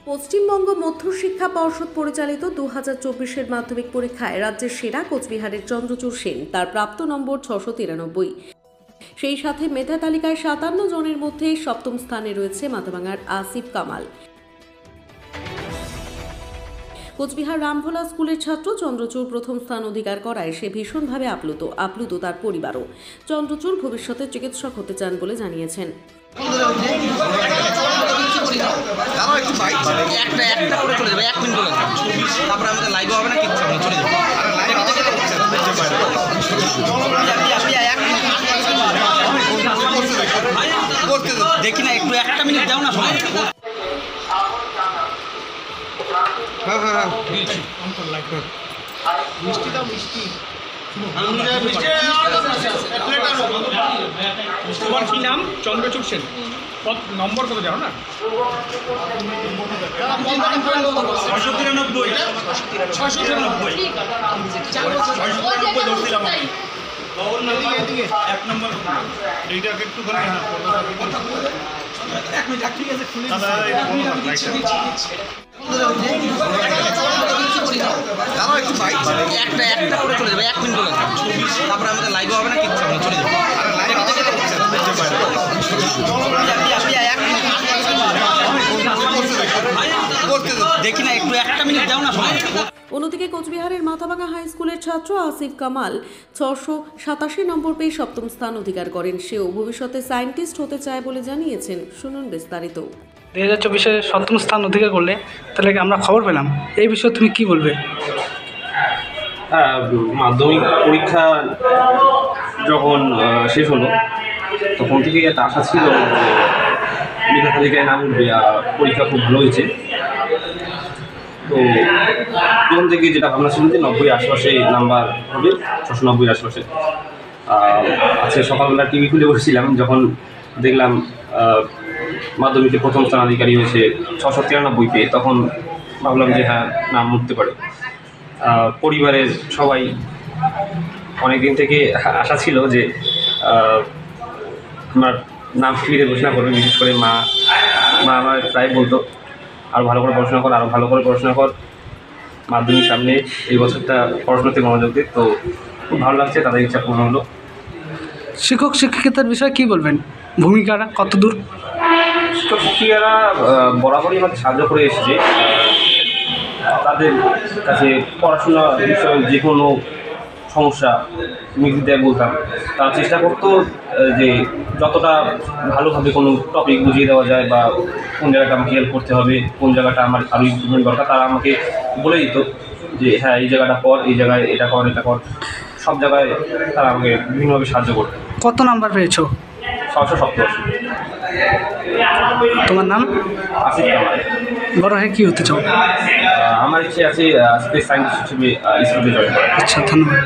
পশ্চিমবঙ্গ মধ্যশিক্ষা পর্ষদ পরিচালিত 2024-এর মাধ্যমিক পরীক্ষায় রাজ্যের সেরা কোচবিহারের চন্দ্রচূড় সেন তার প্রাপ্ত নম্বর 693। সেই সাথে মেধা তালিকায় 57 জনের মধ্যে সপ্তম স্থানে রয়েছে মাথাভাঙার আসিফ কামাল। কোচবিহার রামভোলা স্কুলের ছাত্র চন্দ্রচূড় প্রথম স্থান অধিকার করায় সে ভীষণভাবে আপ্লুত তার পরিবারও। চন্দ্রচূড় ভবিষ্যতে চিকিৎসক হতে চান বলে জানিয়েছেন। দেখি না একটু একটা মিনিট দাও না সময়। তোমার কি নাম? চন্দ্রচূড় সেন। নম্বর কত জানো না? 693 নম্বর এইটাকে একটুখানি এক মিনিট ঠিক আছে খুলে একটা করে চলে যাবে, 1 মিনিট বলে তারপরে আমাদের লাইভও হবে না, কিচ্ছু হবে না, চলে যাবে। দেখি না একটু একটা মিনিট দাও না সময়। অন্যদিকে কোচবিহারের মাথাভাঙা হাই স্কুলের ছাত্র আসিফ কামাল 687 নম্বর পেয়ে সপ্তম স্থান অধিকার করেন। সেও ভবিষ্যতে সায়েন্টিস্ট হতে চায় বলে জানিয়েছেন। শুনুন বিস্তারিত। 2024-এ সপ্তম স্থান অধিকার করলে তাহলে আমরা খবর পেলাম, এই বিষয়ে তুমি কি বলবে? মাধ্যমিক পরীক্ষা যখন শেষ হলো তখন থেকে একটা আশা ছিল মেধা তালিকায় নাম উঠবে, পরীক্ষা খুব ভালো হয়েছে। তো তখন থেকে যেটা ভাবনা ছিল যে 90 আশেপাশে নাম্বার হবে, 690 আশেপাশে। আজকে সকালবেলা টিভি খুলে বসেছিলাম, যখন দেখলাম মাধ্যমিকে প্রথম স্থানাধিকারী হয়েছে 693 পেয়ে, তখন ভাবলাম যে হ্যাঁ নাম উঠতে পারে। পরিবারের সবাই অনেক দিন থেকে আশা ছিল যে আমার নাম টিভিতে ঘোষণা করবে। বিশেষ করে মা আমার প্রায় বলতো আরও ভালো করে পড়াশোনা কর, আরও ভালো করে পড়াশোনা কর, মাধ্যমিক সামনে, এই বছরটা পড়াশোনাতে মনোযোগ দিই। তো খুব ভালো লাগছে, তাদের ইচ্ছা পূর্ণ হলো। শিক্ষক শিক্ষিকার বিষয়ে কী বলবেন? ভূমিকাটা কত দূর? শিক্ষক শিক্ষিকারা বরাবরই আমাকে সাহায্য করে এসেছে। তাদের কাছে পড়াশোনা বিষয়ে যে কোনো সমস্যা নির্দ্বিধায় বলতাম। তারা চেষ্টা করতো যে যতটা ভালোভাবে কোনো টপিক বুঝিয়ে দেওয়া যায়, বা কোন জায়গাটা আমাকে হেল্প করতে হবে, কোন জায়গাটা আমার আরও ইম্প্রুভমেন্ট দরকার, তারা আমাকে বলে দিত যে হ্যাঁ এই জায়গাটা কর, এই জায়গায় এটা কর, এটা কর। সব জায়গায় তারা আমাকে বিভিন্নভাবে সাহায্য করতো। কত নাম্বার পেয়েছো? 687। তোমার নাম? আসিফ কামাল। বড় হয়ে কী হতে চাও? আমার ইচ্ছে আছে স্পেস সায়েন্টিস্ট হিসেবে স্কুলে জয়েন করা। আচ্ছা, ধন্যবাদ।